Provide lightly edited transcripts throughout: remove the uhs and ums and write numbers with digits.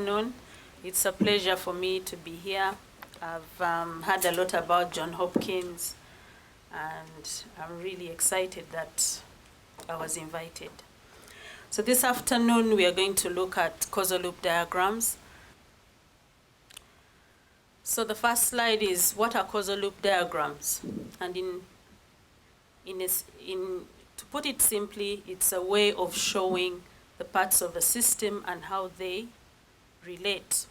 Afternoon. It's a pleasure for me to be here. I've heard a lot about Johns Hopkins, and I'm really excited that I was invited. So this afternoon, we are going to look at causal loop diagrams. So the first slide is, what are causal loop diagrams? And to put it simply, it's a way of showing the parts of a system and how they relate.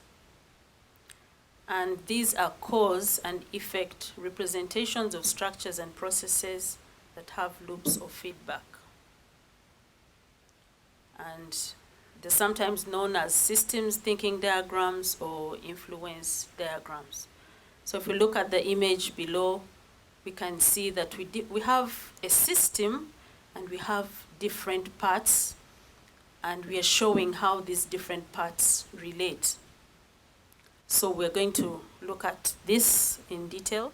And these are cause and effect representations of structures and processes that have loops of feedback. And they're sometimes known as systems thinking diagrams or influence diagrams. So if we look at the image below, we can see that we have a system and we have different parts, and we are showing how these different parts relate. So we're going to look at this in detail.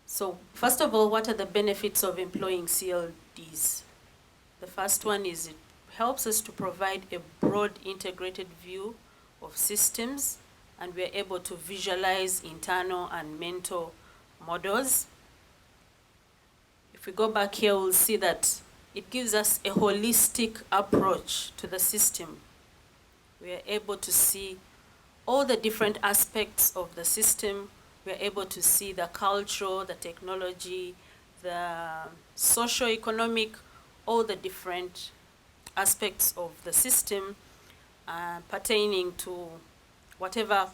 So first of all, what are the benefits of employing CLDs? The first one is it helps us to provide a broad integrated view of systems, and we're able to visualize internal and mental models. If we go back here, we'll see that it gives us a holistic approach to the system. We are able to see all the different aspects of the system. We are able to see the cultural, the technology, the socio-economic, all the different aspects of the system pertaining to whatever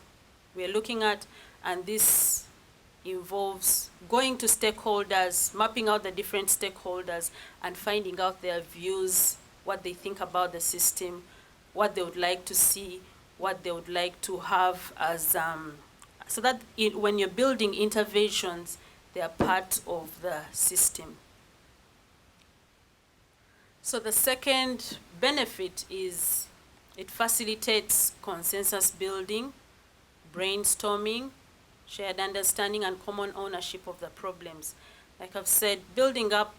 we are looking at. And this involves going to stakeholders, mapping out the different stakeholders and finding out their views, what they think about the system, what they would like to see, what they would like to have as, so that when you're building interventions, they are part of the system. So the second benefit is it facilitates consensus building, brainstorming, shared understanding, and common ownership of the problems. Like I've said, building up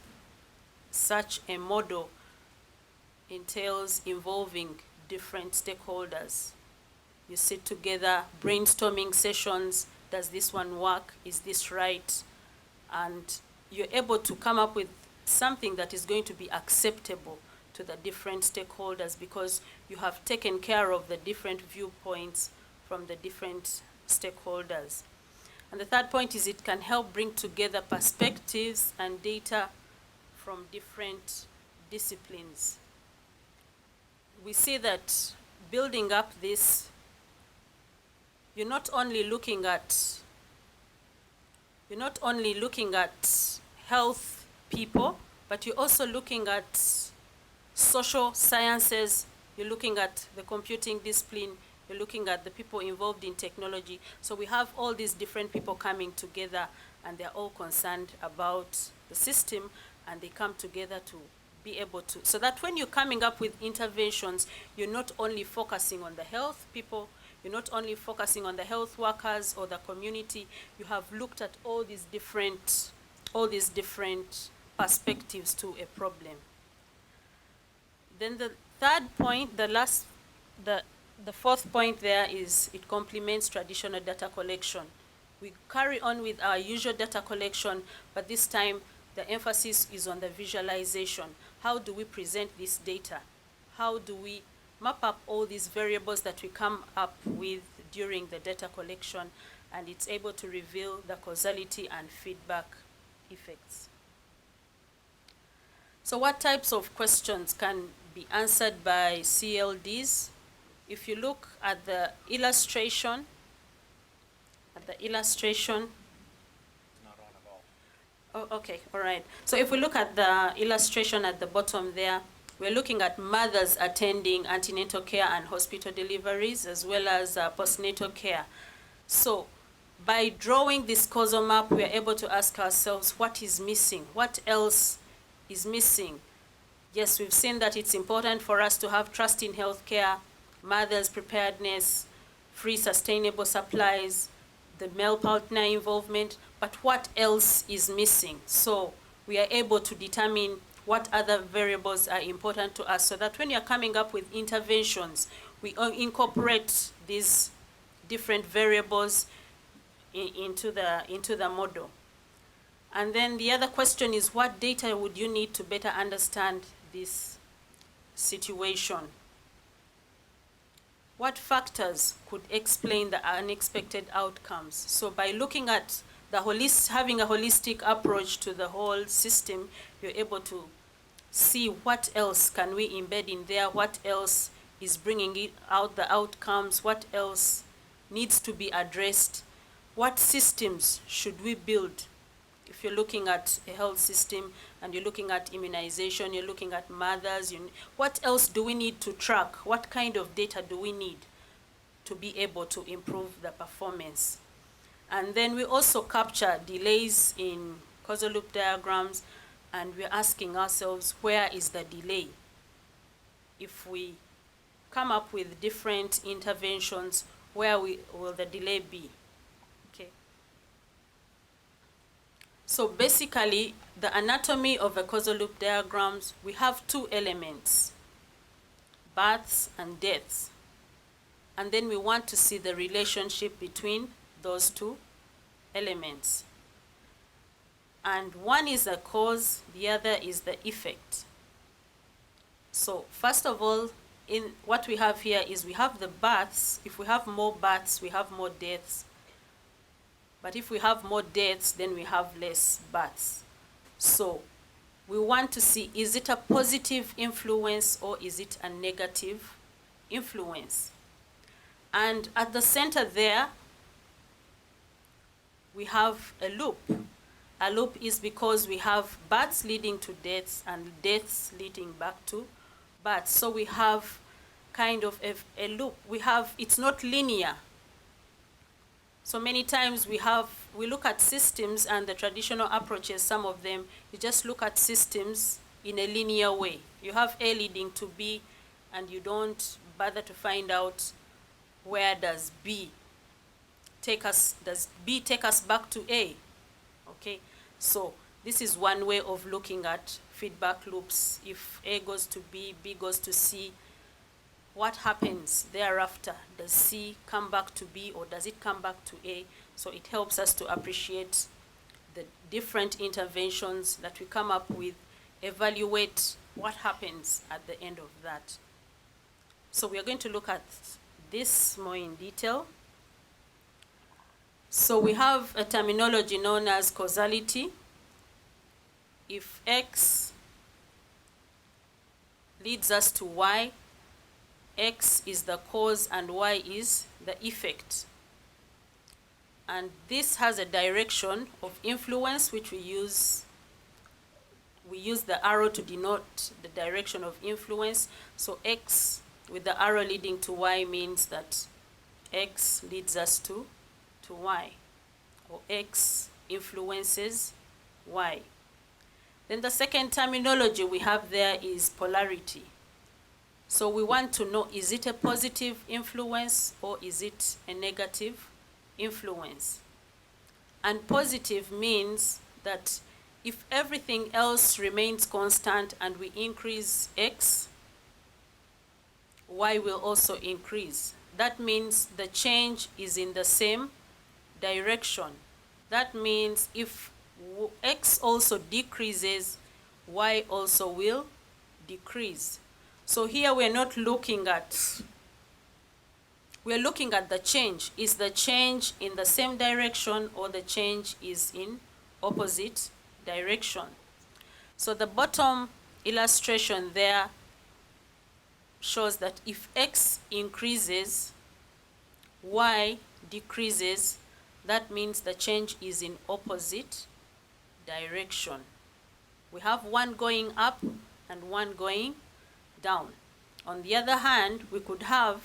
such a model entails involving different stakeholders. You sit together, brainstorming sessions. Does this one work? Is this right? And you're able to come up with something that is going to be acceptable to the different stakeholders because you have taken care of the different viewpoints from the different stakeholders. And the third point is it can help bring together perspectives and data from different disciplines. We see that building up this, you're not only looking at health people, but you're also looking at social sciences, you're looking at the computing discipline, you're looking at the people involved in technology. So we have all these different people coming together, and they're all concerned about the system, and they come together to be able to, so that when you're coming up with interventions, you're not only focusing on the health people, you're not only focusing on the health workers or the community, you have looked at all these different perspectives to a problem. Then the third point, the fourth point there is it complements traditional data collection. We carry on with our usual data collection, but this time the emphasis is on the visualization. How do we present this data? How do we map up all these variables that we come up with during the data collection, and it's able to reveal the causality and feedback effects. So what types of questions can be answered by CLDs? If you look at the illustration, Not on at all. Oh, okay, all right. So if we look at the illustration at the bottom there, we're looking at mothers attending antenatal care and hospital deliveries, as well as postnatal care. So by drawing this causal map, we are able to ask ourselves, what is missing? What else is missing? Yes, we've seen that it's important for us to have trust in healthcare, mothers' preparedness, free sustainable supplies, the male partner involvement, but what else is missing? So we are able to determine what other variables are important to us, so that when you're coming up with interventions, we incorporate these different variables into the model. And then the other question is, what data would you need to better understand this situation? What factors could explain the unexpected outcomes? So by looking at having a holistic approach to the whole system, you're able to see what else can we embed in there, what else is bringing it out the outcomes, what else needs to be addressed, what systems should we build. If you're looking at a health system and you're looking at immunization, you're looking at mothers, what else do we need to track? What kind of data do we need to be able to improve the performance? And then we also capture delays in causal loop diagrams, and we're asking ourselves, where is the delay? If we come up with different interventions, where will the delay be? Okay. So basically, the anatomy of a causal loop diagrams, we have two elements, births and deaths. And then we want to see the relationship between those two elements. And one is the cause, the other is the effect. So first of all, in what we have here is we have the births. If we have more births, we have more deaths. But if we have more deaths, then we have less births. So we want to see, is it a positive influence or is it a negative influence? And at the center there, we have a loop. A loop is because we have births leading to deaths and deaths leading back to births. So we have kind of a loop. It's not linear. So many times we look at systems, and the traditional approaches, some of them, you just look at systems in a linear way. You have A leading to B, and you don't bother to find out where does B take us back to A? Okay, so this is one way of looking at feedback loops. If A goes to B, B goes to C, what happens thereafter? Does C come back to B or does it come back to A? So it helps us to appreciate the different interventions that we come up with, evaluate what happens at the end of that. So we are going to look at this more in detail. So we have a terminology known as causality. If X leads us to Y, X is the cause and Y is the effect. And this has a direction of influence, which we use the arrow to denote the direction of influence. So X with the arrow leading to Y means that X leads us to Y, or X influences Y. Then the second terminology we have there is polarity. So we want to know, is it a positive influence or is it a negative influence? And positive means that if everything else remains constant and we increase X, Y will also increase. That means the change is in the same direction. That means if X also decreases, Y also will decrease. So here we're looking at the change. Is the change in the same direction or the change is in opposite direction? So the bottom illustration there shows that if X increases, Y decreases, that means the change is in opposite direction. We have one going up and one going down. On the other hand, we could have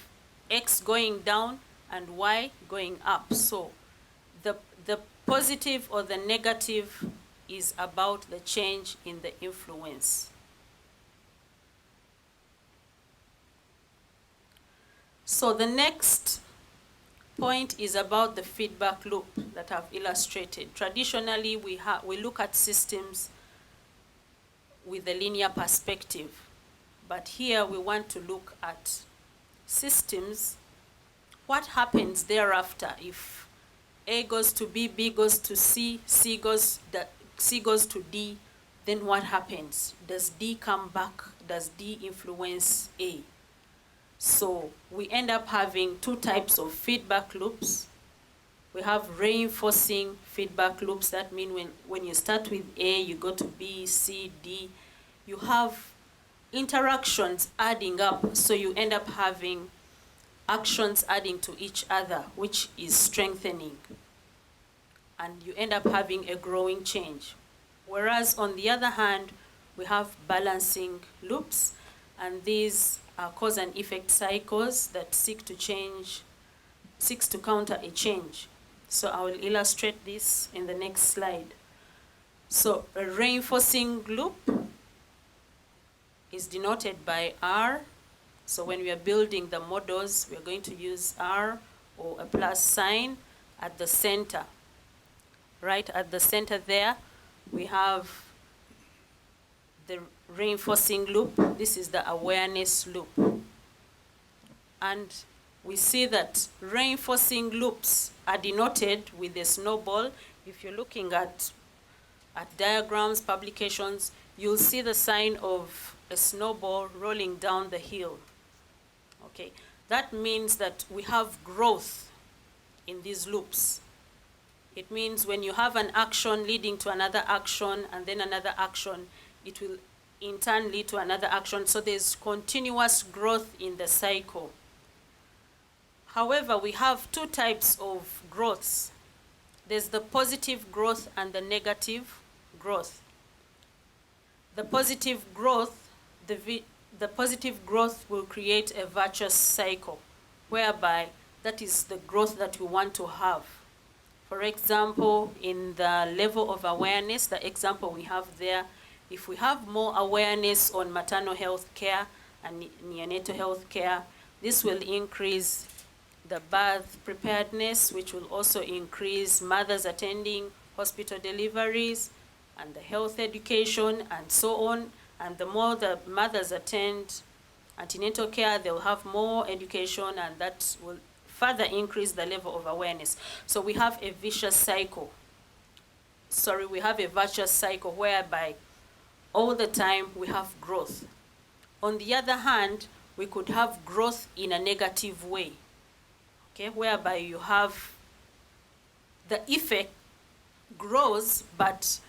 X going down and Y going up. So the positive or the negative is about the change in the influence. So the next point is about the feedback loop that I've illustrated. Traditionally, we look at systems with a linear perspective, but here we want to look at systems, what happens thereafter if A goes to B, B goes to C, C goes to D, then what happens? Does D come back? Does D influence A? So we end up having two types of feedback loops. We have reinforcing feedback loops. That means when you start with A, you go to B, C, D. You have interactions adding up, so you end up having actions adding to each other, which is strengthening. And you end up having a growing change. Whereas on the other hand, we have balancing loops, and these are cause and effect cycles that seeks to counter a change. So I will illustrate this in the next slide. So a reinforcing loop is denoted by R. So when we are building the models, we are going to use R or a plus sign at the center. Right at the center there, we have the reinforcing loop. This is the awareness loop. And we see that reinforcing loops are denoted with a snowball. If you're looking at diagrams, publications, you'll see the sign of a snowball rolling down the hill. Okay, that means that we have growth in these loops. It means when you have an action leading to another action and then another action, it will in turn lead to another action. So there's continuous growth in the cycle. However, we have two types of growths. There's the positive growth and the negative growth. The positive growth, the positive growth will create a virtuous cycle, whereby that is the growth that we want to have. For example, in the level of awareness, the example we have there, if we have more awareness on maternal health care and neonatal health care, this will increase the birth preparedness, which will also increase mothers attending hospital deliveries and the health education and so on. And the more the mothers attend antenatal care, they'll have more education, and that will further increase the level of awareness. So we have a vicious cycle. We have a virtuous cycle whereby all the time we have growth. On the other hand, we could have growth in a negative way, okay, whereby you have the effect grows, but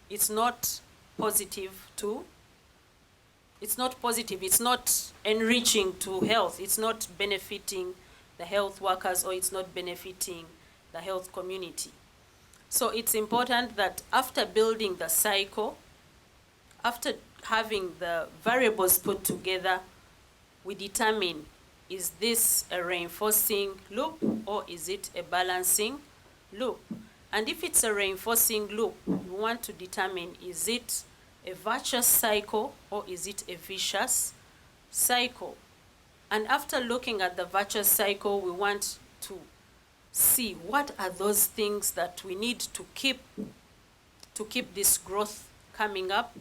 it's not positive to, it's not enriching to health, it's not benefiting the health workers, or it's not benefiting the health community. So it's important that after building the cycle, after having the variables put together, we determine, is this a reinforcing loop or is it a balancing loop? And if it's a reinforcing loop, we want to determine, is it a virtuous cycle or is it a vicious cycle? And after looking at the virtuous cycle, we want to see what are those things that we need to keep this growth coming up.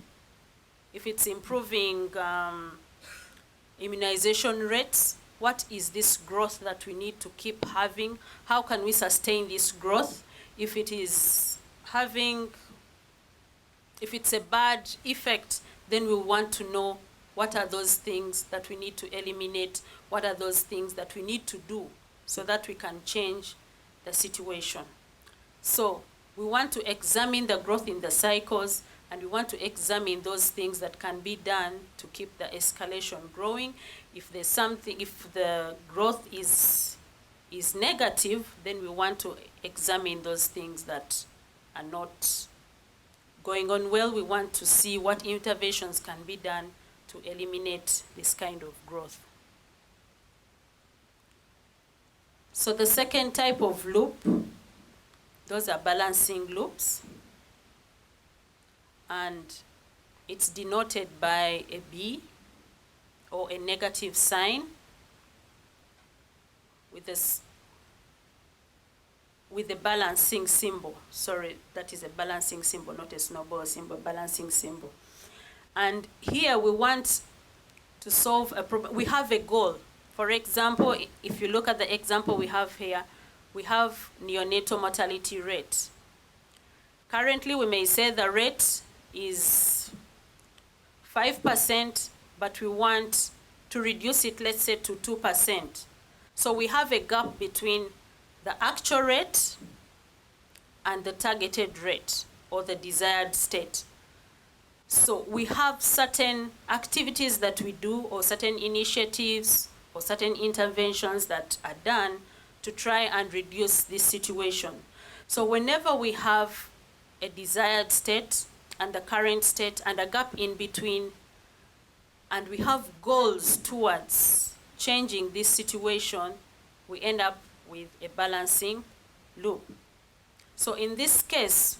If it's improving immunization rates, what is this growth that we need to keep having? How can we sustain this growth? If it is if it's a bad effect, then we want to know what are those things that we need to eliminate, what are those things that we need to do so that we can change the situation. So we want to examine the growth in the cycles, and we want to examine those things that can be done to keep the escalation growing. If there's something, if the growth is negative, then we want to examine those things that are not going on well. We want to see what interventions can be done to eliminate this kind of growth. So the second type of loop, those are balancing loops. And it's denoted by a B or a negative sign with a balancing symbol. Sorry, that is a balancing symbol, not a snowball symbol, balancing symbol. And here we want to solve a problem. We have a goal. For example, if you look at the example we have here, we have neonatal mortality rate. Currently, we may say the rate is 5%, but we want to reduce it, let's say, to 2%. So we have a gap between the actual rate and the targeted rate, or the desired state. So we have certain activities that we do, or certain initiatives, or certain interventions that are done to try and reduce this situation. So whenever we have a desired state and the current state and a gap in between, and we have goals towards changing this situation, we end up with a balancing loop. So in this case,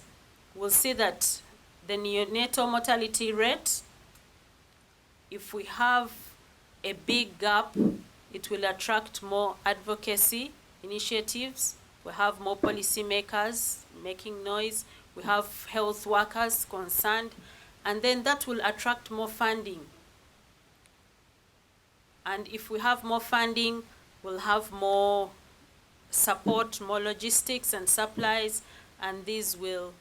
we'll see that the neonatal mortality rate, if we have a big gap, it will attract more advocacy initiatives. We have more policymakers making noise. We have health workers concerned, and then that will attract more funding. And if we have more funding, we'll have more support, more logistics and supplies, and these will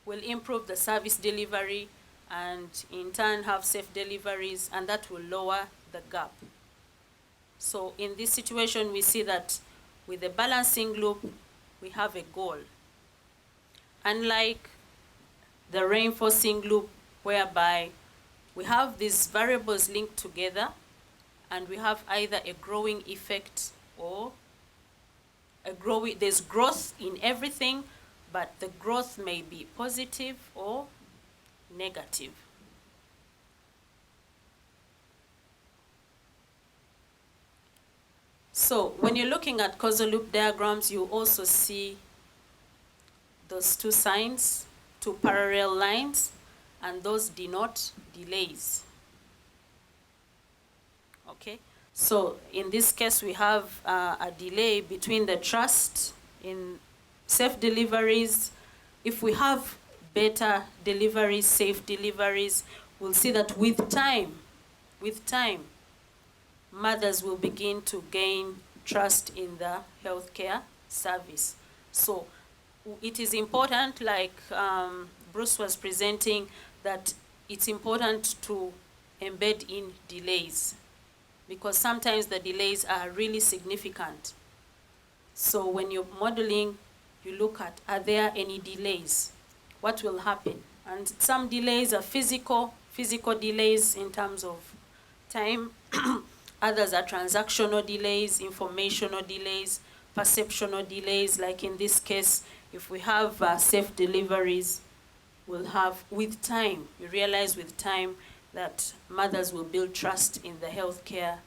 improve the service delivery and in turn have safe deliveries, and that will lower the gap. So in this situation, we see that with the balancing loop, we have a goal. Unlike the reinforcing loop, whereby we have these variables linked together, and we have either a growing effect or there's growth in everything, but the growth may be positive or negative. So when you're looking at causal loop diagrams, you also see those two signs, two parallel lines, and those denote delays. Okay, so in this case, we have a delay between the trust in safe deliveries. If we have better deliveries, safe deliveries, we'll see that with time, mothers will begin to gain trust in the healthcare service. So it is important, like Bruce was presenting, that it's important to embed in delays, because sometimes the delays are really significant. So when you're modeling, you look at, are there any delays? What will happen? And some delays are physical delays in terms of time. Others are transactional delays, informational delays, perceptional delays. Like in this case, if we have safe deliveries, we'll have, with time, you realize with time that mothers will build trust in the healthcare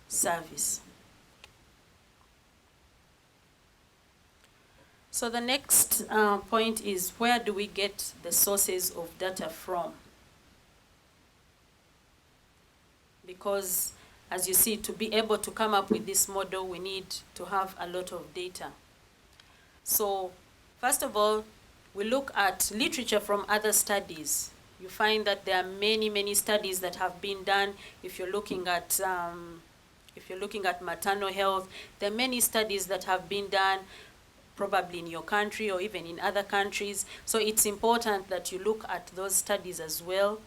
service. So the next point is, where do we get the sources of data from? Because as you see, to be able to come up with this model, we need to have a lot of data. So first of all, we look at literature from other studies. You find that there are many studies that have been done. If you're looking at maternal health, there are many studies that have been done, probably in your country or even in other countries. So it's important that you look at those studies as well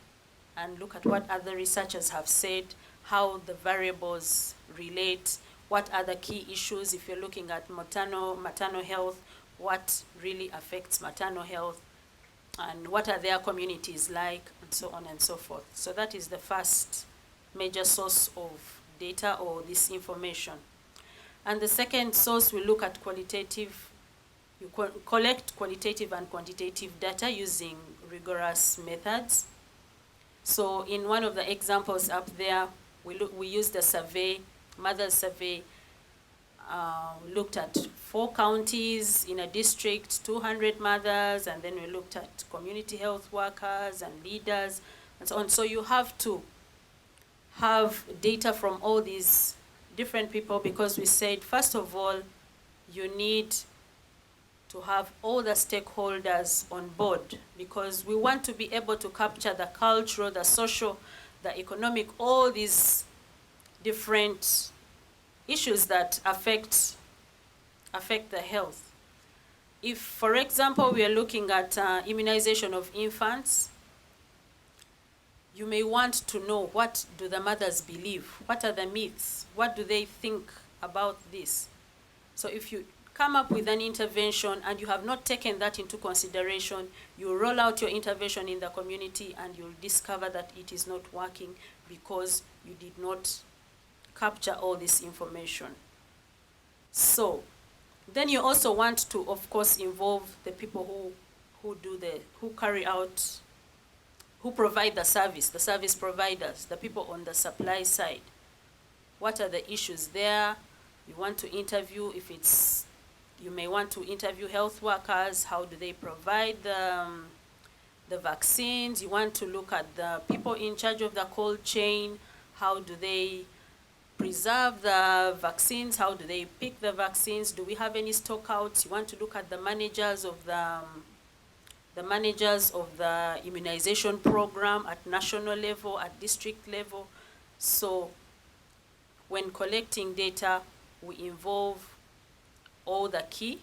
and look at what other researchers have said, how the variables relate, what are the key issues if you're looking at maternal health, what really affects maternal health, and what are their communities like, and so on and so forth. So that is the first major source of data or this information. And the second source, we look at qualitative. You collect qualitative and quantitative data using rigorous methods. So in one of the examples up there, we used a survey, mother's survey, looked at 4 counties in a district, 200 mothers, and then we looked at community health workers and leaders, and so on. So you have to have data from all these different people, because we said, first of all, you need to have all the stakeholders on board, because we want to be able to capture the cultural, the social, the economic, all these different issues that affect the health. If, for example, we are looking at immunization of infants, you may want to know, what do the mothers believe? What are the myths? What do they think about this? So if you come up with an intervention and you have not taken that into consideration, you roll out your intervention in the community and you'll discover that it is not working because you did not capture all this information. So then you also want to, of course, involve the people who provide the service providers, the people on the supply side. What are the issues there? You want to interview, you may want to interview health workers. How do they provide the vaccines? You want to look at the people in charge of the cold chain. How do they preserve the vaccines? How do they pick the vaccines? Do we have any stockouts? You want to look at the managers of the immunization program at national level, at district level. So when collecting data, we involve all the key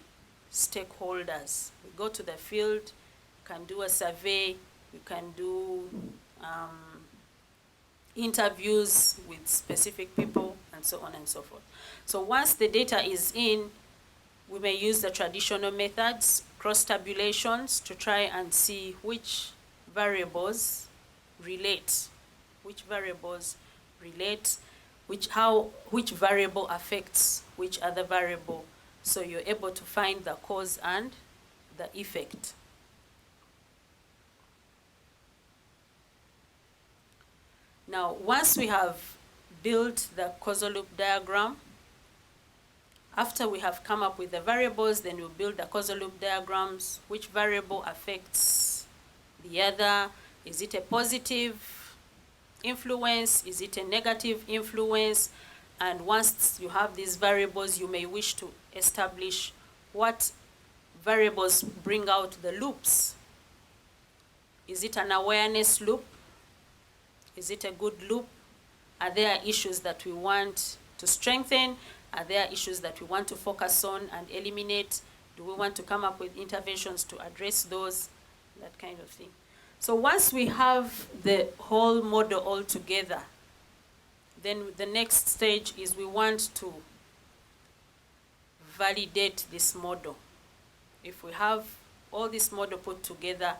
stakeholders. We go to the field, can do a survey, we can do interviews with specific people, and so on and so forth. So once the data is in, we may use the traditional methods, cross-tabulations, to try and see which variables relate, which variable affects which other variable. So you're able to find the cause and the effect. Now, once we have built the causal loop diagram, after we have come up with the variables, then we'll build the causal loop diagrams. Which variable affects the other? Is it a positive influence? Is it a negative influence? And once you have these variables, you may wish to establish what variables bring out the loops. Is it an awareness loop? Is it a good loop? Are there issues that we want to strengthen? Are there issues that we want to focus on and eliminate? Do we want to come up with interventions to address those? That kind of thing. So once we have the whole model all together, then the next stage is we want to validate this model. If we have all this model put together,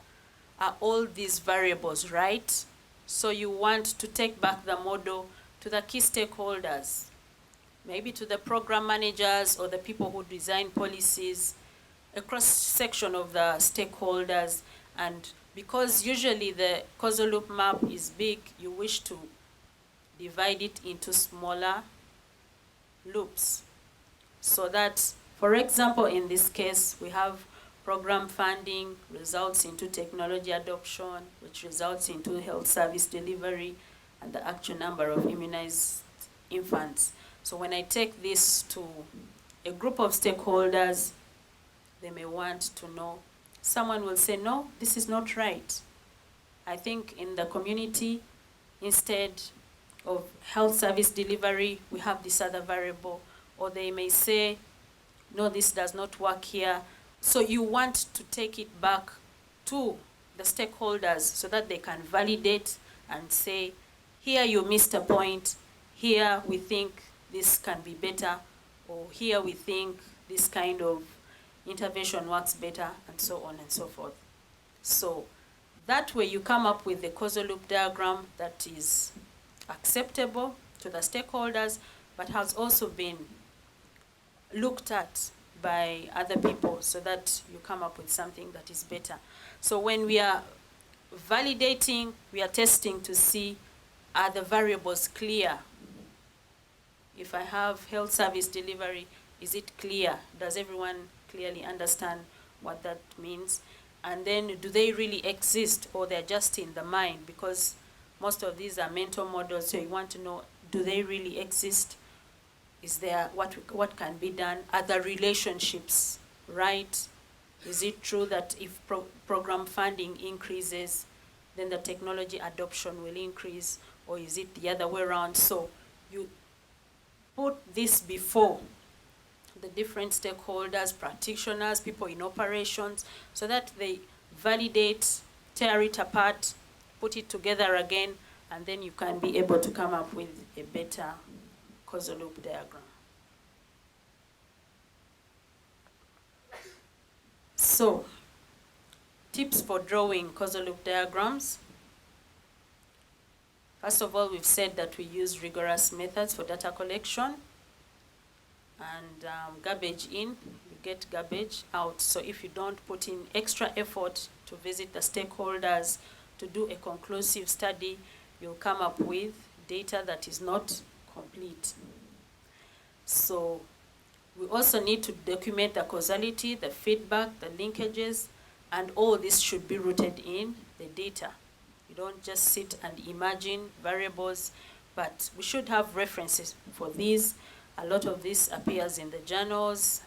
are all these variables right? So you want to take back the model to the key stakeholders, maybe to the program managers or the people who design policies, a cross-section of the stakeholders. And because usually the causal loop map is big, you wish to divide it into smaller loops. So that, for example, in this case, we have program funding results into technology adoption, which results into health service delivery and the actual number of immunized infants. So when I take this to a group of stakeholders, they may want to know. Someone will say, no, this is not right. I think in the community, instead of health service delivery, we have this other variable. Or they may say, no, this does not work here. So you want to take it back to the stakeholders so that they can validate and say, here you missed a point, here we think this can be better, or here we think this kind of intervention works better, and so on and so forth. So that way you come up with the causal loop diagram that is acceptable to the stakeholders, but has also been looked at by other people, so that you come up with something that is better. So when we are validating, we are testing to see, are the variables clear? If I have health service delivery, is it clear? Does everyone clearly understand what that means? And then do they really exist, or they're just in the mind? Because most of these are mental models, so you want to know, do they really exist? Is there, what can be done? Are the relationships right? Is it true that if program funding increases, then the technology adoption will increase? Or is it the other way around? So put this before the different stakeholders, practitioners, people in operations, so that they validate, tear it apart, put it together again, and then you can be able to come up with a better causal loop diagram. So, tips for drawing causal loop diagrams. First of all, we've said that we use rigorous methods for data collection, and garbage in, you get garbage out. So if you don't put in extra effort to visit the stakeholders, to do a conclusive study, you'll come up with data that is not complete. So we also need to document the causality, the feedback, the linkages, and all this should be rooted in the data. You don't just sit and imagine variables, but we should have references for these. A lot of this appears in the journals,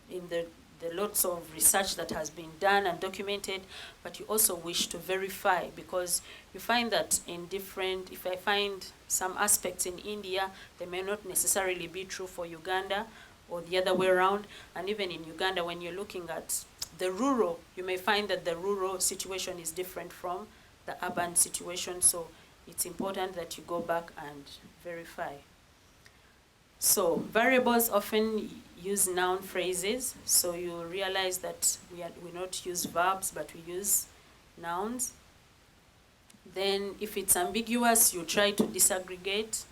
in the lots of research that has been done and documented, but you also wish to verify, because you find that if I find some aspects in India, they may not necessarily be true for Uganda, or the other way around. And even in Uganda, when you're looking at the rural, you may find that the rural situation is different from the urban situation, so it's important that you go back and verify. So variables often use noun phrases, so you realize that we not use verbs, but we use nouns. Then if it's ambiguous, you try to disaggregate.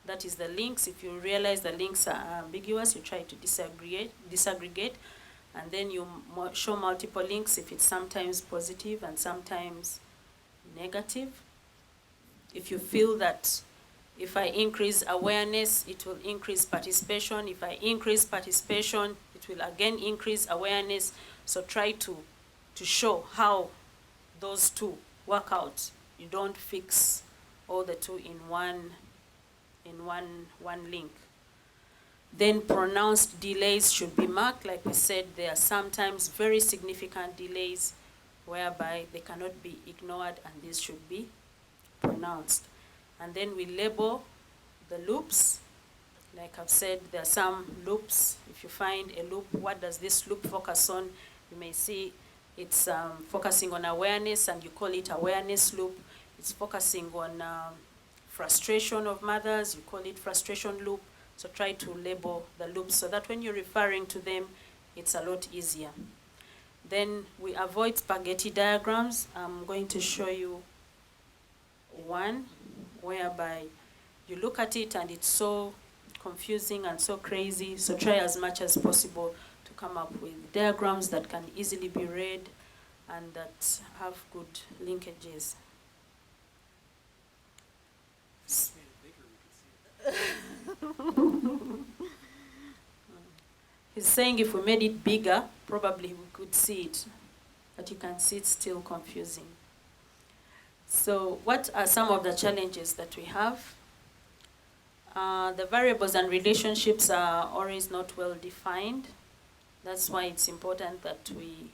That is the links. If you realize the links are ambiguous, you try to disaggregate, and then you show multiple links if it's sometimes positive and sometimes negative. If you feel that if I increase awareness, it will increase participation. If I increase participation, it will again increase awareness. So try to show how those two work out. You don't fix all the two in one link. Then pronounced delays should be marked. Like we said, there are sometimes very significant delays whereby they cannot be ignored, and these should be pronounced. And then we label the loops. Like I've said, there are some loops. If you find a loop, what does this loop focus on? You may see it's focusing on awareness, and you call it awareness loop. It's focusing on frustration of mothers, you call it frustration loop. So try to label the loops so that when you're referring to them, it's a lot easier. Then we avoid spaghetti diagrams. I'm going to show you one whereby you look at it and it's so confusing and so crazy. So try as much as possible to come up with diagrams that can easily be read and that have good linkages. He's saying if we made it bigger, probably we could see it, but you can see it's still confusing. So what are some of the challenges that we have? The variables and relationships are always not well defined. That's why it's important that we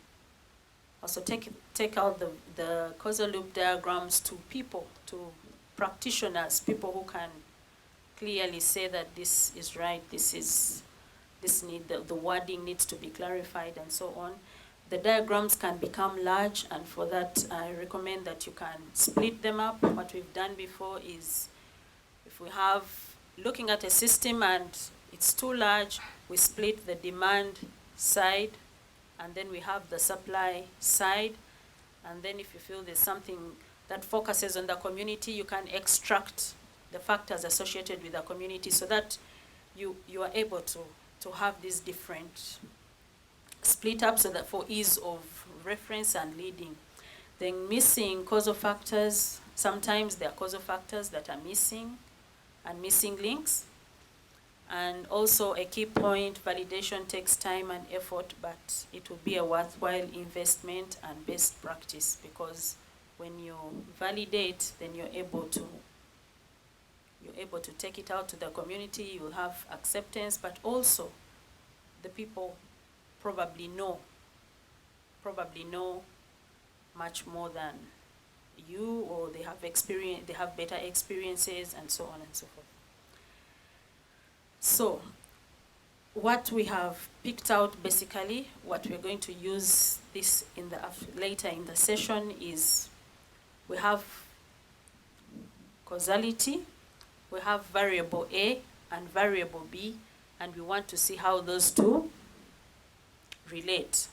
also take out the causal loop diagrams to people, to practitioners, people who can clearly say that this is right, the wording needs to be clarified, and so on. The diagrams can become large, and for that I recommend that you can split them up. What we've done before is, if we have looking at a system and it's too large, we split the demand side, and then we have the supply side. And then if you feel there's something that focuses on the community, you can extract the factors associated with the community so that you are able to have these different split up, so that for ease of reference and leading. Then missing causal factors. Sometimes there are causal factors that are missing and missing links. And also a key point, validation takes time and effort, but it will be a worthwhile investment and best practice, because when you validate, then you're able to take it out to the community, you will have acceptance, but also the people probably know much more than you, or they have better experiences, and so on and so forth. So what we have picked out, basically, what we're going to use this in the later in the session is we have causality, we have variable A and variable B, and we want to see how those two relate.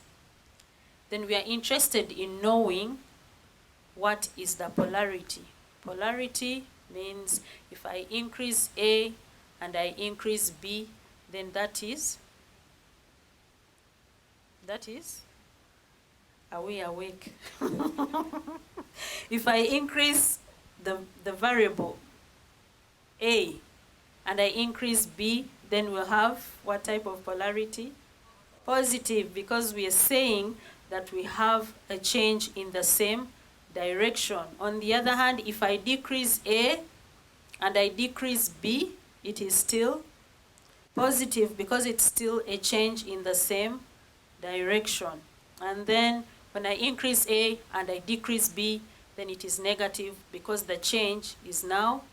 Then we are interested in knowing what is the polarity. Polarity means if I increase A and I increase B, then that is, are we awake? If I increase the variable A and I increase B, then we'll have what type of polarity? Positive, because we are saying that we have a change in the same direction. On the other hand, if I decrease A and I decrease B, it is still positive because it's still a change in the same direction. And then when I increase A and I decrease B, then it is negative because the change is now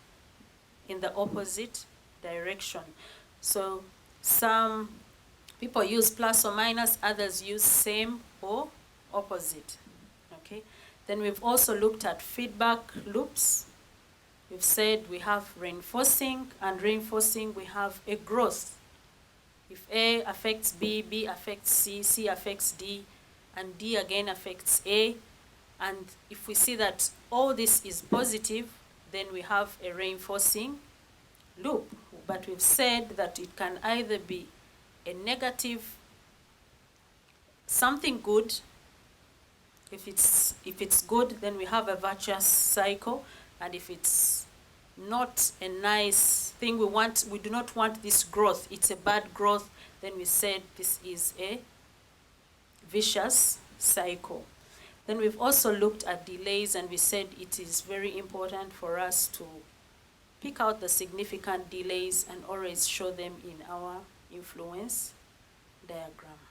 in the opposite direction. So some people use plus or minus, others use same or opposite. Okay. Then we've also looked at feedback loops. We've said we have reinforcing, and reinforcing we have a growth. If A affects B, B affects C, C affects D, and D again affects A, and if we see that all this is positive, then we have a reinforcing loop. But we've said that it can either be a negative, something good. If it's good, then we have a virtuous cycle, and if it's not a nice thing, we do not want this growth, it's a bad growth, then we said this is a vicious cycle. Then we've also looked at delays, and we said it is very important for us to pick out the significant delays and always show them in our influence diagram.